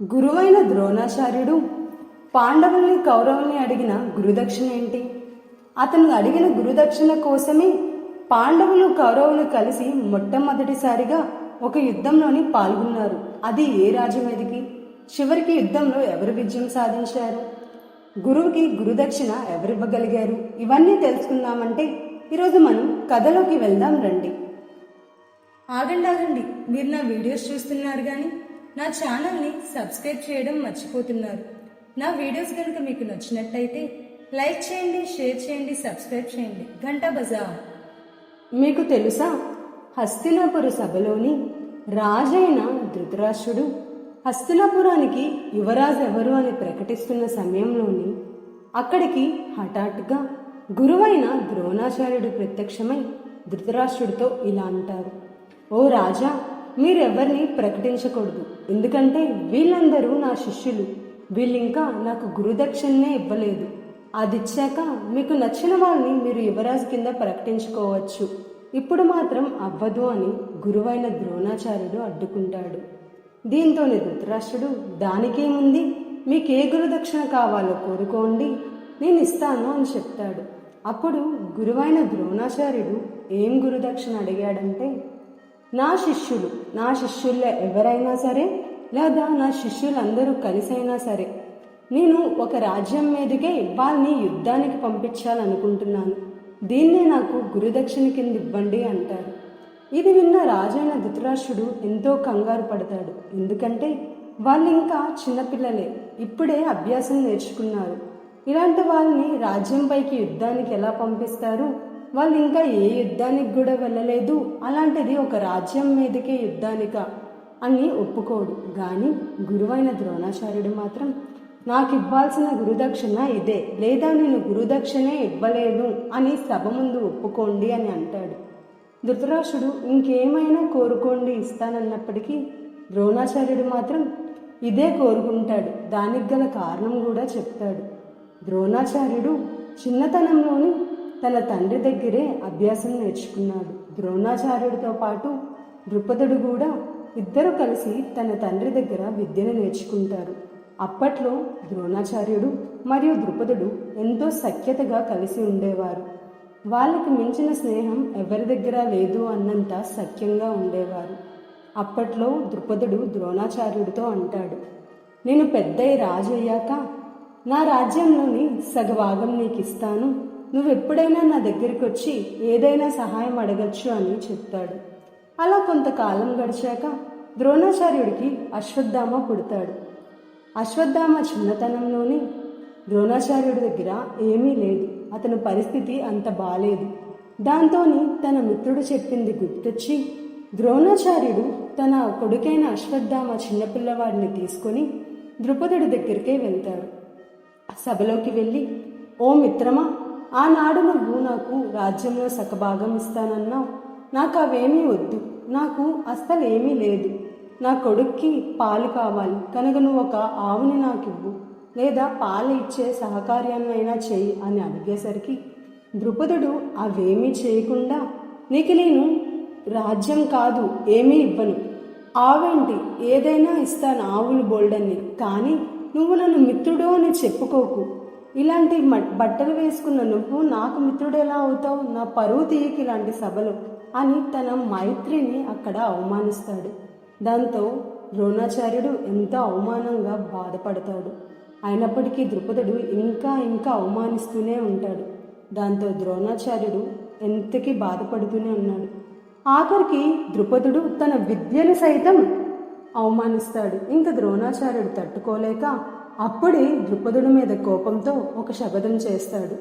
గురువైన ద్రోణాచార్యుడు పాండవుల్ని కౌరవుల్ని అడిగిన గురుదక్షిణ ఏంటి? అతను అడిగిన గురుదక్షిణ కోసమే పాండవులు కౌరవులు కలిసి మొట్టమొదటిసారిగా ఒక యుద్ధంలోని పాల్గొన్నారు. అది ఏ రాజ్యం మీదకి? చివరికి యుద్ధంలో ఎవరు విజయం సాధించారు? గురువుకి గురుదక్షిణ ఎవరివ్వగలిగారు? ఇవన్నీ తెలుసుకుందామంటే ఈరోజు మనం కథలోకి వెళ్దాం రండి. ఆగండి, మీరు నా వీడియోస్ చూస్తున్నారు కానీ నా ఛానల్ని సబ్స్క్రైబ్ చేయడం మర్చిపోతున్నారు. నా వీడియోస్ కనుక మీకు నచ్చినట్టయితే లైక్ చేయండి, షేర్ చేయండి, సబ్స్క్రైబ్ చేయండి, గంట బజా. మీకు తెలుసా, హస్తినాపుర సభలోని రాజైన ధృతరాష్ట్రుడు హస్తినాపురానికి యువరాజు ఎవరు అని ప్రకటిస్తున్న సమయంలోని అక్కడికి హఠాత్తుగా గురువైన ద్రోణాచార్యుడు ప్రత్యక్షమై ధృతరాష్ట్రుడితో ఇలా అంటారు: ఓ రాజా, మీరెవరిని ప్రకటించకూడదు, ఎందుకంటే వీళ్ళందరూ నా శిష్యులు. వీళ్ళింకా నాకు గురుదక్షిణనే ఇవ్వలేదు. అది ఇచ్చాక మీకు నచ్చిన వాళ్ళని మీరు యువరాజు కింద ప్రకటించుకోవచ్చు, ఇప్పుడు మాత్రం అవ్వదు అని గురువైన ద్రోణాచార్యుడు అడ్డుకుంటాడు. దీంతో ధృతరాష్ట్రుడు, దానికేముంది, మీకే గురుదక్షిణ కావాలో కోరుకోండి, నేను ఇస్తాను అని చెప్తాడు. అప్పుడు గురువైన ద్రోణాచార్యుడు ఏం గురుదక్షిణ అడిగాడంటే, నా శిష్యుల్లో ఎవరైనా సరే, లేదా నా శిష్యులందరూ కలిసైనా సరే, నేను ఒక రాజ్యం మీదకే వాళ్ళని యుద్ధానికి పంపించాలనుకుంటున్నాను, దీన్నే నాకు గురుదక్షిణ కింద ఇవ్వండి అంటారు. ఇది విన్న రాజైన ధృతరాష్ట్రుడు ఎంతో కంగారు పడతాడు. ఎందుకంటే వాళ్ళు ఇంకా చిన్నపిల్లలే, ఇప్పుడే అభ్యాసం నేర్చుకున్నారు. ఇలాంటి వాళ్ళని రాజ్యంపైకి యుద్ధానికి ఎలా పంపిస్తారు? వాళ్ళు ఇంకా ఏ యుద్ధానికి కూడా వెళ్ళలేదు, అలాంటిది ఒక రాజ్యం మీదకే యుద్ధానిక అని ఒప్పుకోడు. కానీ గురువైన ద్రోణాచార్యుడు మాత్రం, నాకు ఇవ్వాల్సిన గురుదక్షిణ ఇదే, లేదా నేను గురుదక్షిణే ఇవ్వలేదు అని సభ ముందు ఒప్పుకోండి అని అంటాడు. ధృతరాష్ట్రుడు ఇంకేమైనా కోరుకోండి ఇస్తానన్నప్పటికీ ద్రోణాచార్యుడు మాత్రం ఇదే కోరుకుంటాడు. దానికి గల కారణం కూడా చెప్తాడు. ద్రోణాచార్యుడు చిన్నతనంలోని తన తండ్రి దగ్గరే అభ్యాసం నేర్చుకున్నాడు. ద్రోణాచార్యుడితో పాటు ద్రుపదుడు కూడా ఇద్దరు కలిసి తన తండ్రి దగ్గర విద్యను నేర్చుకుంటారు. అప్పట్లో ద్రోణాచార్యుడు మరియు ద్రుపదుడు ఎంతో సఖ్యతగా కలిసి ఉండేవారు. వాళ్ళకి మించిన స్నేహం ఎవరి దగ్గర లేదు అన్నంత సఖ్యంగా ఉండేవారు. అప్పట్లో ద్రుపదుడు ద్రోణాచార్యుడితో అంటాడు: నేను పెద్దయి రాజు అయ్యాక నా రాజ్యంలోని సగభాగం నీకు ఇస్తాను, నువ్వెప్పుడైనా నా దగ్గరికి వచ్చి ఏదైనా సహాయం అడగచ్చు అని చెప్తాడు. అలా కొంతకాలం గడిచాక ద్రోణాచార్యుడికి అశ్వత్థామ పుడతాడు. అశ్వత్థామ చిన్నతనంలోని ద్రోణాచార్యుడి దగ్గర ఏమీ లేదు, అతని పరిస్థితి అంత బాలేదు. దాంతోని తన మిత్రుడు చెప్పింది గుర్తొచ్చి ద్రోణాచార్యుడు తన కొడుకైన అశ్వత్థామ చిన్నపిల్లవాడిని తీసుకొని ద్రుపదుడి దగ్గరికే వెళ్తాడు. సభలోకి వెళ్ళి, ఓ మిత్రమా, ఆనాడు నువ్వు నాకు రాజ్యంలో సగభాగం ఇస్తానన్నావు, నాకు అవేమీ వద్దు, నాకు అస్సలు ఏమీ లేదు, నా కొడుక్కి పాలు కావాలి కనుక నువ్వు ఒక ఆవుని నాకు ఇవ్వు, లేదా పాలు ఇచ్చే సహకార్యాన్నైనా చెయ్యి అని అడిగేసరికి ద్రుపదుడు అవేమీ చేయకుండా, నీకు నేను రాజ్యం కాదు ఏమీ ఇవ్వను, ఆవేంటి ఏదైనా ఇస్తాను, ఆవులు బోల్డన్ని, కానీ నువ్వు నన్ను మిత్రుడు అని చెప్పుకోకు, ఇలాంటి బట్టలు వేసుకున్న నువ్వు నాకు మిత్రుడు ఎలా అవుతావు, నా పరువు తీయకి ఇలాంటి సభలో అని తన మైత్రిని అక్కడ అవమానిస్తాడు. దాంతో ద్రోణాచార్యుడు ఎంతో అవమానంగా బాధపడతాడు. అయినప్పటికీ ద్రుపదుడు ఇంకా అవమానిస్తూనే ఉంటాడు. దాంతో ద్రోణాచార్యుడు ఎంతకీ బాధపడుతూనే ఉన్నాడు. ఆఖరికి ద్రుపదుడు తన విద్యను సైతం అవమానిస్తాడు. ఇంకా ద్రోణాచార్యుడు తట్టుకోలేక అప్పుడే ద్రుపదుడి మీద కోపంతో ఒక శపథం చేస్తాడు.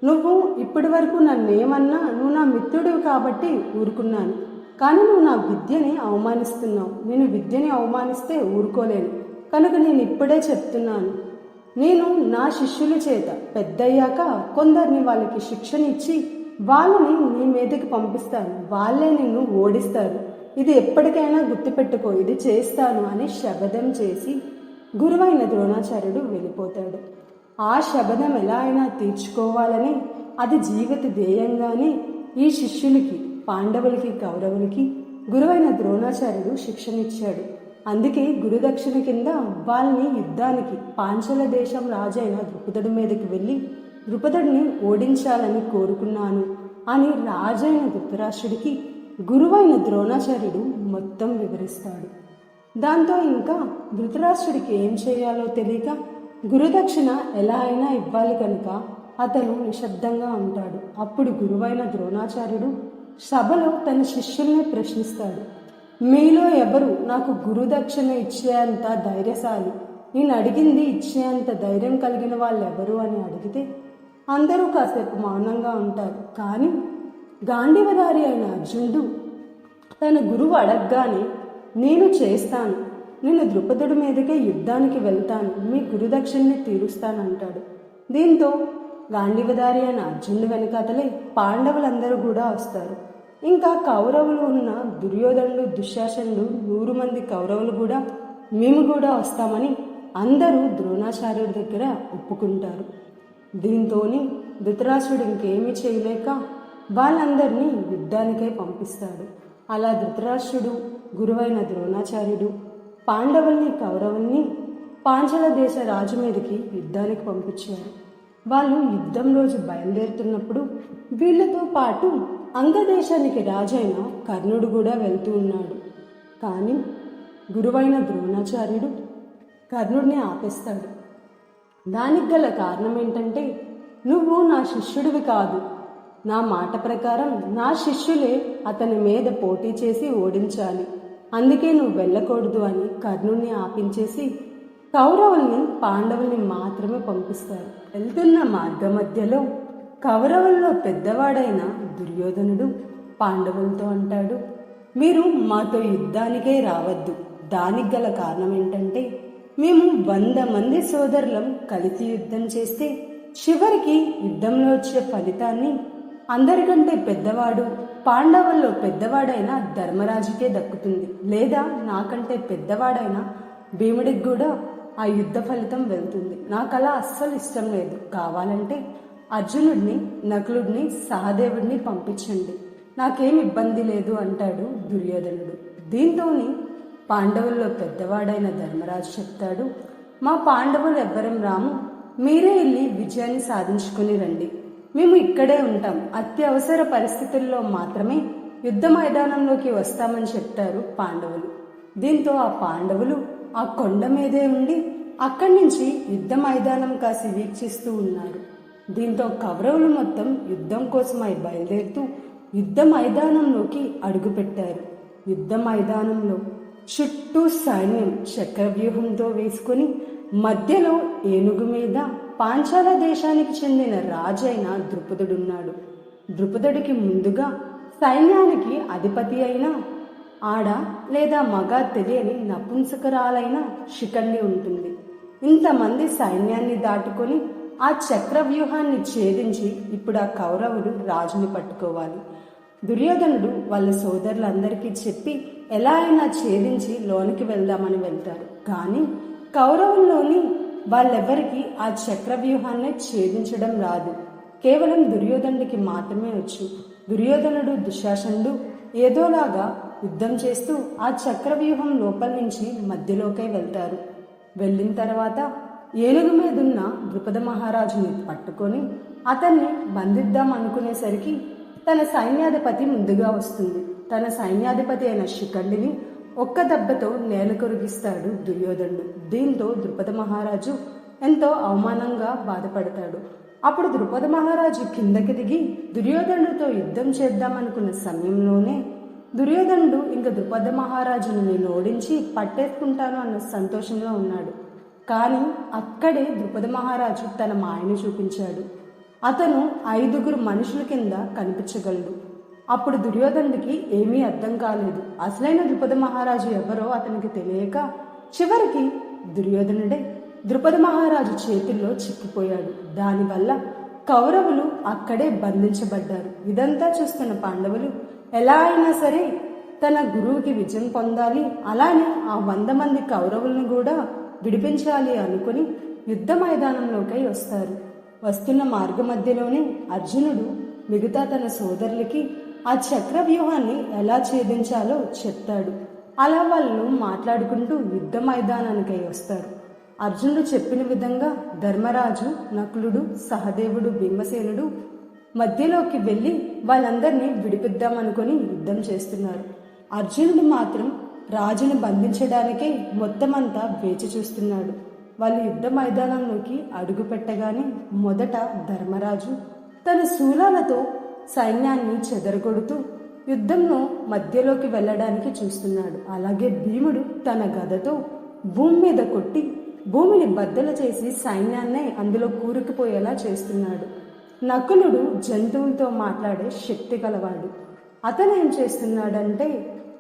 నువ్వు ఇప్పటి వరకు నన్నేమన్నా, నువ్వు నా మిత్రుడివి కాబట్టి ఊరుకున్నాను, కానీ నువ్వు నా విద్యని అవమానిస్తున్నావు, నేను విద్యని అవమానిస్తే ఊరుకోలేను, కనుక నేను ఇప్పుడే చెప్తున్నాను, నేను నా శిష్యుల చేత పెద్దయ్యాక కొందరిని వాళ్ళకి శిక్షణ ఇచ్చి వాళ్ళని నీ మీదకి పంపిస్తాను, వాళ్ళే నిన్ను ఓడిస్తారు, ఇది ఎప్పటికైనా గుర్తుపెట్టుకో, ఇది చేస్తాను అని శపథం చేసి గురువైన ద్రోణాచార్యుడు వెళ్ళిపోతాడు. ఆ శపథం ఎలా అయినా తీర్చుకోవాలని, అది జీవిత ధ్యేయంగానే ఈ శిష్యులకి, పాండవులకి, కౌరవులకి గురువైన ద్రోణాచార్యుడు శిక్షణ ఇచ్చాడు. అందుకే గురుదక్షిణ కింద వాళ్ళని యుద్ధానికి పాంచాల దేశం రాజైన ద్రుపదుడి మీదకి వెళ్ళి ద్రుపదుడిని ఓడించాలని కోరుకున్నాను అని రాజైన ధృతరాష్ట్రుడికి గురువైన ద్రోణాచార్యుడు మొత్తం వివరిస్తాడు. దాంతో ఇంకా ధృతరాష్ట్రుడికి ఏం చేయాలో తెలియక గురుదక్షిణ ఎలా అయినా ఇవ్వాలి కనుక అతను నిశ్శబ్దంగా ఉంటాడు. అప్పుడు గురువైన ద్రోణాచార్యుడు సభలో తన శిష్యుల్ని ప్రశ్నిస్తాడు. మీలో ఎవరు నాకు గురుదక్షిణ ఇచ్చేంత ధైర్యశాలి, నేను అడిగింది ఇచ్చేంత ధైర్యం కలిగిన వాళ్ళు ఎవరు అని అడిగితే అందరూ కాసేపు మౌనంగా ఉంటారు. కానీ గాంధీవదారి అయిన అర్జునుడు తన గురువు అడగగానే నేను చేస్తాను, నేను ద్రుపదుడి మీదకే యుద్ధానికి వెళ్తాను, మీ గురుదక్షిణని తీరుస్తానంటాడు. దీంతో గాంధీవదారి అయిన అర్జునుడు వెనకాతలే పాండవులందరూ కూడా వస్తారు. ఇంకా కౌరవులు ఉన్న దుర్యోధనుడు దుశ్శాసనుడు 100 మంది కౌరవులు కూడా మేము కూడా వస్తామని అందరూ ద్రోణాచార్యుడి దగ్గర ఒప్పుకుంటారు. దీంతో ధృతరాష్ట్రుడు ఇంకేమీ చేయలేక వాళ్ళందరినీ యుద్ధానికే పంపిస్తాడు. అలా ధృతరాష్ట్రుడు గురువైన ద్రోణాచార్యుడు పాండవుల్ని కౌరవుల్ని పాంచాల దేశ రాజు మీదకి యుద్ధానికి పంపించారు. వాళ్ళు యుద్ధం రోజు బయలుదేరుతున్నప్పుడు వీళ్ళతో పాటు అంగదేశానికి రాజైన కర్ణుడు కూడా వెళ్తూ ఉన్నాడు. కానీ గురువైన ద్రోణాచార్యుడు కర్ణుడిని ఆపేస్తాడు. దానికి గల కారణం ఏంటంటే, నువ్వు నా శిష్యుడివి కాదు, నా మాట ప్రకారం నా శిష్యులే అతని మీద పోటీ చేసి ఓడించాలి, అందుకే నువ్వు వెళ్ళకూడదు అని కర్ణుడిని ఆపించేసి కౌరవుల్ని పాండవుల్ని మాత్రమే పంపిస్తారు. వెళ్తున్న మార్గ మధ్యలో కౌరవుల్లో పెద్దవాడైన దుర్యోధనుడు పాండవులతో అంటాడు, మీరు మాతో యుద్ధానికే రావద్దు. దానికి గల కారణం ఏంటంటే, మేము 100 మంది సోదరులం కలిసి యుద్ధం చేస్తే చివరికి యుద్ధంలో వచ్చే ఫలితాన్ని అందరికంటే పెద్దవాడు పాండవుల్లో పెద్దవాడైన ధర్మరాజుకే దక్కుతుంది, లేదా నాకంటే పెద్దవాడైన భీముడికి కూడా ఆ యుద్ధ ఫలితం వెళ్తుంది. నాకు అలా అస్సలు ఇష్టం లేదు. కావాలంటే అర్జునుడిని, నకులుడిని, సహదేవుడిని పంపించండి, నాకేం ఇబ్బంది లేదు అంటాడు దుర్యోధనుడు. దీంతో పాండవుల్లో పెద్దవాడైన ధర్మరాజు చెప్తాడు, మా పాండవులు ఎవ్వరం రాము, మీరే వెళ్ళి విజయాన్ని సాధించుకుని రండి, మేము ఇక్కడే ఉంటాం, అత్యవసర పరిస్థితుల్లో మాత్రమే యుద్ధ మైదానంలోకి వస్తామని చెప్తారు పాండవులు. దీంతో ఆ పాండవులు ఆ కొండ మీదే ఉండి అక్కడి నుంచి యుద్ధ మైదానం కాసి వీక్షిస్తూ ఉన్నారు. దీంతో కౌరవులు మొత్తం యుద్ధం కోసమై బయలుదేరుతూ యుద్ధ మైదానంలోకి అడుగుపెట్టారు. యుద్ధ మైదానంలో చుట్టూ సైన్యం చక్రవ్యూహంతో వేసుకుని మధ్యలో ఏనుగు మీద పాంచాల దేశానికి చెందిన రాజైన ద్రుపదుడున్నాడు. ద్రుపదుడికి ముందుగా సైన్యానికి అధిపతి అయిన ఆడ లేదా మగ తెలియని నపుంసకురాలైన శిఖండి ఉంటుంది. ఇంతమంది సైన్యాన్ని దాటుకొని ఆ చక్రవ్యూహాన్ని ఛేదించి ఇప్పుడు ఆ కౌరవులు రాజుని పట్టుకోవాలి. దుర్యోధనుడు వాళ్ళ సోదరులందరికీ చెప్పి ఎలా అయినా ఛేదించి లోనికి వెళ్దామని వెళ్తారు. కానీ కౌరవుల్లోని వాళ్ళెవరికి ఆ చక్రవ్యూహాన్ని ఛేదించడం రాదు. కేవలం దుర్యోధనుడికి మాత్రమే వచ్చు. దుర్యోధనుడు దుశ్శాసనుడు ఏదోలాగా యుద్ధం చేస్తూ ఆ చక్రవ్యూహం లోపల నుంచి మధ్యలోకే వెళ్తారు. వెళ్ళిన తర్వాత ఏనుగు మీదున్న ద్రుపద మహారాజుని పట్టుకొని అతన్ని బంధిద్దాం అనుకునేసరికి తన సైన్యాధిపతి ముందుగా వస్తుంది. తన సైన్యాధిపతి అయిన శిఖండిని ఒక్క దెబ్బతో నేల కొరిగిస్తాడు దుర్యోధనుడు. దీంతో ద్రుపద మహారాజు ఎంతో అవమానంగా బాధపడతాడు. అప్పుడు ద్రుపద మహారాజు కిందకి దిగి దుర్యోధనుడితో యుద్ధం చేద్దామనుకున్న సమయంలోనే దుర్యోధనుడు ఇంకా ద్రుపద మహారాజును నేను ఓడించి పట్టేసుకుంటాను అన్న సంతోషంలో ఉన్నాడు. కానీ అక్కడే ద్రుపద మహారాజు తన మాయను చూపించాడు. అతను 5 మనుషుల కింద కనిపించగలడు. అప్పుడు దుర్యోధనుడికి ఏమీ అర్థం కాలేదు. అసలైన ద్రుపద మహారాజు ఎవరో అతనికి తెలియక చివరికి దుర్యోధనుడే ద్రుపద మహారాజు చేతుల్లో చిక్కిపోయాడు. దానివల్ల కౌరవులు అక్కడే బంధించబడ్డారు. ఇదంతా చూస్తున్న పాండవులు ఎలా అయినా సరే తన గురువుకి విజయం పొందాలి, అలానే ఆ 100 మంది కౌరవులను కూడా విడిపించాలి అనుకుని యుద్ధ మైదానంలోకి వస్తారు. వస్తున్న మార్గ మధ్యలోనే అర్జునుడు మిగతా తన సోదరులకి ఆ చక్రవ్యూహాన్ని ఎలా ఛేదించాలో చెప్తాడు. అలా వాళ్ళు మాట్లాడుకుంటూ యుద్ధ మైదానానికై వస్తారు. అర్జునుడు చెప్పిన విధంగా ధర్మరాజు, నకులుడు, సహదేవుడు, భీమసేనుడు మధ్యలోకి వెళ్ళి వాళ్ళందరినీ విడిపిద్దామనుకొని యుద్ధం చేస్తున్నారు. అర్జునుడు మాత్రం రాజును బంధించడానికే మొత్తమంతా వేచి చూస్తున్నాడు. వాళ్ళు యుద్ధ మైదానంలోకి అడుగు పెట్టగానే మొదట ధర్మరాజు తన శూలాలతో సైన్యాన్ని చెదరగొడుతూ యుద్ధంలో మధ్యలోకి వెళ్ళడానికి చూస్తున్నాడు. అలాగే భీముడు తన గదతో భూమి మీద కొట్టి భూమిని బద్దలు చేసి సైన్యాన్నే అందులో కూరుకుపోయేలా చేస్తున్నాడు. నకులుడు జంతువులతో మాట్లాడే శక్తి గలవాడు. అతను ఏం చేస్తున్నాడంటే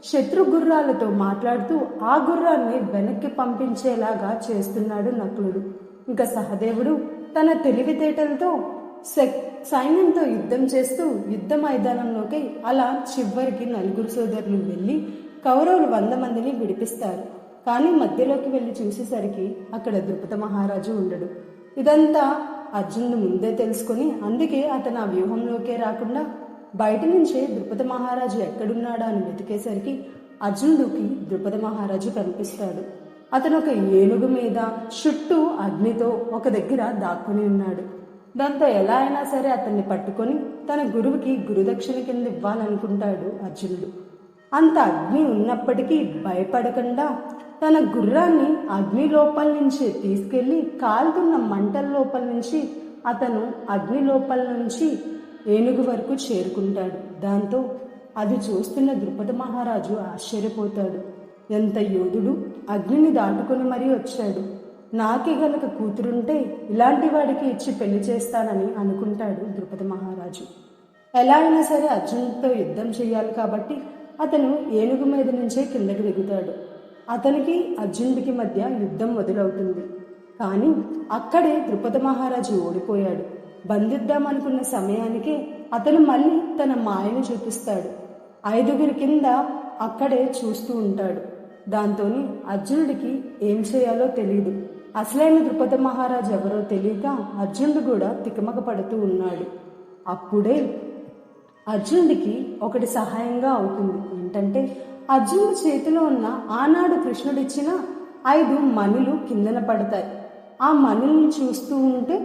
శత్రు గుర్రాలతో మాట్లాడుతూ ఆ గుర్రాన్ని వెనక్కి పంపించేలాగా చేస్తున్నాడు నకులుడు. ఇంకా సహదేవుడు తన తెలివితేటలతో సైన్యంతో యుద్ధం చేస్తూ యుద్ధ మైదానంలోకి అలా చివరికి నలుగురు సోదరులు వెళ్ళి కౌరవులు 100 మందిని విడిపిస్తారు. కానీ మధ్యలోకి వెళ్ళి చూసేసరికి అక్కడ ద్రుపద మహారాజు ఉండడు. ఇదంతా అర్జునుడు ముందే తెలుసుకొని అందుకే అతను ఆ వ్యూహంలోకే రాకుండా బయట నుంచే ద్రుపద మహారాజు ఎక్కడున్నాడా అని వెతికేసరికి అర్జునుడికి ద్రుపద మహారాజు కనిపిస్తాడు. అతను ఒక ఏనుగు మీద చుట్టూ అగ్నితో ఒక దగ్గర దాక్కుని ఉన్నాడు. దాంతో ఎలా అయినా సరే అతన్ని పట్టుకొని తన గురువుకి గురుదక్షిణ కింద ఇవ్వాలనుకుంటాడు అర్జునుడు. అంత అగ్ని ఉన్నప్పటికీ భయపడకుండా తన గుర్రాన్ని అగ్ని లోపల నుంచి తీసుకెళ్లి కాలుతున్న మంటల లోపల నుంచి అతను అగ్ని లోపల నుంచి ఏనుగు వరకు చేరుకుంటాడు. దాంతో అది చూస్తున్న ద్రుపద మహారాజు ఆశ్చర్యపోతాడు. ఎంత యోధుడు అగ్నిని దాటుకుని మరీ వచ్చాడు. నాకే గనక కూతురుంటే ఇలాంటి వాడికి ఇచ్చి పెళ్లి చేస్తానని అనుకుంటాడు ద్రుపద మహారాజు. ఎలా అయినా సరే అర్జునుడితో యుద్ధం చేయాలి కాబట్టి అతను ఏనుగు మీద నుంచే కిందకి దిగుతాడు. అతనికి అర్జునుడికి మధ్య యుద్ధం మొదలవుతుంది. కానీ అక్కడే ద్రుపద మహారాజు ఓడిపోయాడు. బంధిద్దామనుకున్న సమయానికే అతను మళ్ళీ తన మాయను చూపిస్తాడు. 5గురి కింద అక్కడే చూస్తూ ఉంటాడు. దాంతోని అర్జునుడికి ఏం చేయాలో తెలియదు. అసలైన ద్రుపద మహారాజు ఎవరో తెలియక అర్జునుడు కూడా తికమక పడుతూ ఉన్నాడు. అప్పుడే అర్జునుడికి ఒకటి సహాయంగా అవుతుంది. ఏంటంటే అర్జునుడి చేతిలో ఉన్న ఆనాడు కృష్ణుడిచ్చిన 5 మణులు కిందన పడతాయి. ఆ మణుల్ని చూస్తూ ఉంటే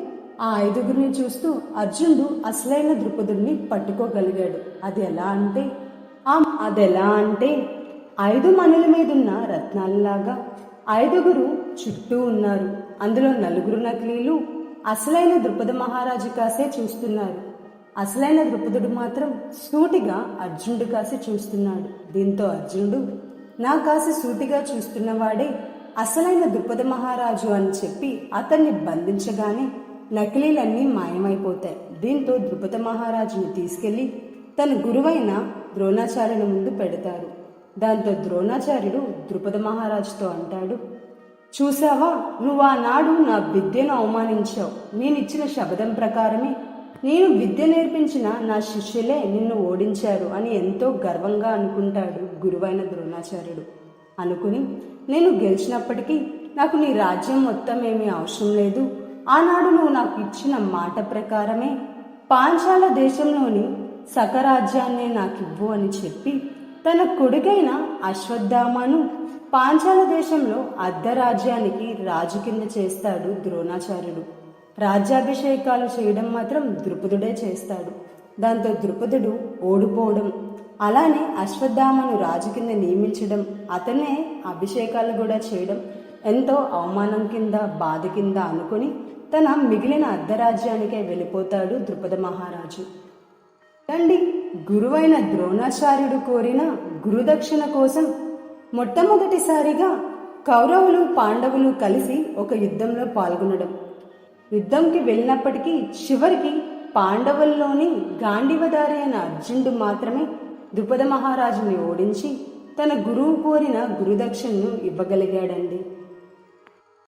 ఆ 5గురిని చూస్తూ అర్జునుడు అసలైన ద్రుపదుడిని పట్టుకోగలిగాడు. అది ఎలా అంటే 5 మణుల మీదున్న రత్నాలలాగా 5గురు చుట్టూ ఉన్నారు. అందులో 4 నకిలీలు అసలైన ద్రుపద మహారాజు కాసే చూస్తున్నారు. అసలైన ద్రుపదుడు మాత్రం సూటిగా అర్జునుడు కాసి చూస్తున్నాడు. దీంతో అర్జునుడు నా కాసి సూటిగా చూస్తున్నవాడే అసలైన ద్రుపద మహారాజు అని చెప్పి అతన్ని బంధించగానే నకిలీలన్నీ మాయమైపోతాయి. దీంతో ద్రుపద మహారాజుని తీసుకెళ్లి తన గురువైన ద్రోణాచార్యుని ముందు పెడతారు. దాంతో ద్రోణాచార్యుడు ద్రుపద మహారాజుతో అంటాడు, చూసావా, నువ్వు ఆనాడు నా విద్యను అవమానించావు. నేనిచ్చిన శబదం ప్రకారమే నేను విద్య నేర్పించిన నా శిష్యులే నిన్ను ఓడించారు అని ఎంతో గర్వంగా అనుకుంటాడు గురువైన ద్రోణాచార్యుడు. అనుకుని నేను గెలిచినప్పటికీ నాకు నీ రాజ్యం మొత్తం ఏమీ అవసరం లేదు. ఆనాడు నువ్వు నాకు ఇచ్చిన మాట ప్రకారమే పాంచాల దేశంలోని సకరాజ్యాన్నే నాకివ్వు అని చెప్పి తన కొడుకైన అశ్వత్థామను పాంచాల దేశంలో అర్ధరాజ్యానికి రాజు కింద చేస్తాడు ద్రోణాచార్యుడు. రాజ్యాభిషేకాలు చేయడం మాత్రం ద్రుపదుడే చేస్తాడు. దాంతో ద్రుపదుడు ఓడిపోవడం, అలానే అశ్వత్థామను రాజు కింద నియమించడం, అతనే అభిషేకాలు కూడా చేయడం ఎంతో అవమానం కింద బాధ కింద అనుకుని తన మిగిలిన అర్ధరాజ్యానికే వెళ్ళిపోతాడు ద్రుపద మహారాజు. తండ్రి గురువైన ద్రోణాచార్యుడు కోరిన గురుదక్షిణ కోసం మొట్టమొదటిసారిగా కౌరవులు పాండవులు కలిసి ఒక యుద్ధంలో పాల్గొనడం. యుద్ధంకి వెళ్ళినప్పటికీ చివరికి పాండవుల్లోని గాంధీవధారి అయిన అర్జునుడు మాత్రమే ద్రుపద మహారాజుని ఓడించి తన గురువు కోరిన గురుదక్షిణను ఇవ్వగలిగాడండి.